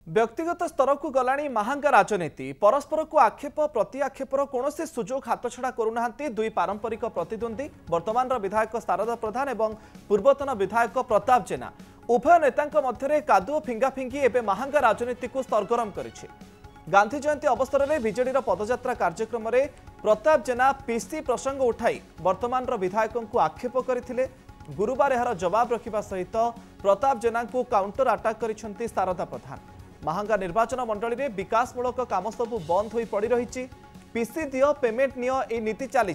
व्यक्तिगत स्तर को गलाणी महांगा राजनीति परस्पर को आक्षेप प्रति आक्षेपर कौन सुजोग हाथछड़ा करूना दुई पारंपरिक प्रतिद्वंदी वर्तमान विधायक शारदा प्रधान एवं पूर्वतन विधायक प्रताप जेना उभय नेता मध्य कादुओ फिंगाफिंगी एवं महांगा राजनीति को सरगरम करिछि। गांधी जयंती अवसर में बीजेडी पदयात्रा कार्यक्रम में प्रताप जेना पीसी प्रसंग उठाई वर्तमान विधायकों को आक्षेप करथिले। गुरुवार यार जवाब रखा सहित प्रताप जेना को काउंटर अटाक करिसेंती शारदा प्रधान। महांगा निर्वाचन मंडली में विकासमूलक काम सबू बंद हो पड़ रही। पीसी दियो पेमेंट नियो ए नीति चली।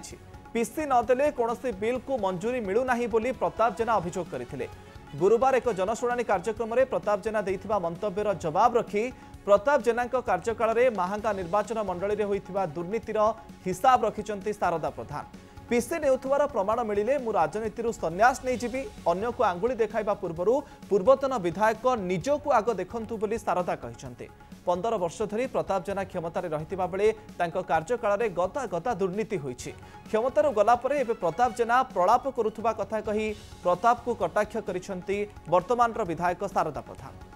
पीसी नदेले कौन बिल को मंजूरी मिलूना बोली प्रताप जेना अभियोग करथिले। गुरुवार एक जनशुणाणी कार्यक्रम में प्रताप जेना देइथिबा मंतव्यर जवाब रखी प्रताप जेना कार्यकाल में महांगा निर्वाचन मंडली में होइथिबा दुर्नीतिर हिसाब रखिचंती शारदा प्रधान। पीसी नेउथवार प्रमाण मिलिले मु राजनीति संन्यास नहीं जीवी अन्य को आंगुली देखाइबा पूर्वरु पूर्वतन विधायक निजको आग देखंतु बोली शारदा कहिसंते। 15 वर्ष धरी प्रताप जेना क्षमतार रहितिबा बेले तांको कार्यकाल में गता गता दुर्नीति होइछि। क्षमतार गला परे एबे प्रताप जेना प्रलाप करुथुबा कथा कही प्रताप को कटाक्ष करिसंती वर्तमान विधायक शारदा प्रधान।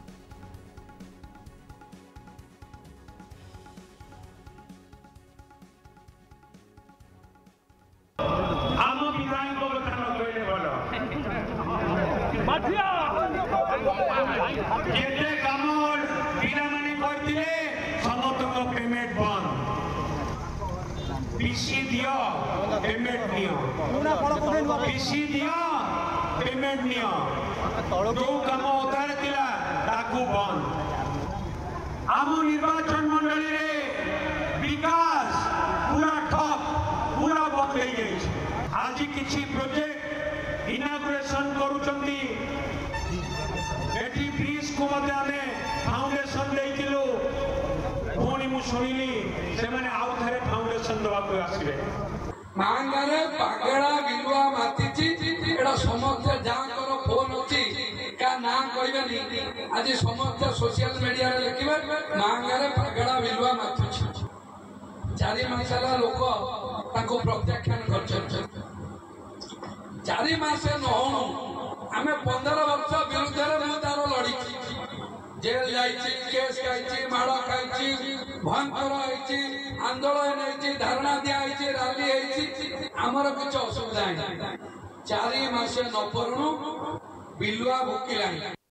पेमेंट बंद पीसी दियो पेमेंट नियो पीसी दियो पेमेंट नियो जो काम उधार थिला ताकू बंद। आम निर्वाचन मंडली रे विकास पूरा ठप पूरा बंद हो गई। आज किसी प्रोजेक्ट इनागुरेशन करूचंती एटी ब्रिज को मते आमे फाउंडेशन देइतिलु पुणी मु सुनिली से माने आउ थरे फाउंडेशन दवा को आसीबे। मांगारे पागड़ा बिलुआ मातिची एडा समस्त जाकर फोन अछि का ना कहबेनी आज समस्त सोशल मीडिया रे लिखिबे मांगारे पागड़ा बिलुआ मातिची। 4 मासला लोक ताको प्रत्याख्यान करछन। 4 मास न होनु आमे 15 वर्ष विरुद्ध रे मु तारो लड़ी जेल जाइछि केस खाइछि माड़ खाइछि भयंकर होइछि आंदोलन होइछि धरना दिया होइछि रैली होइछि हमर कुछ असुविधा नहीं। 4 मास न परुणु बिलुआ भुकिलानी।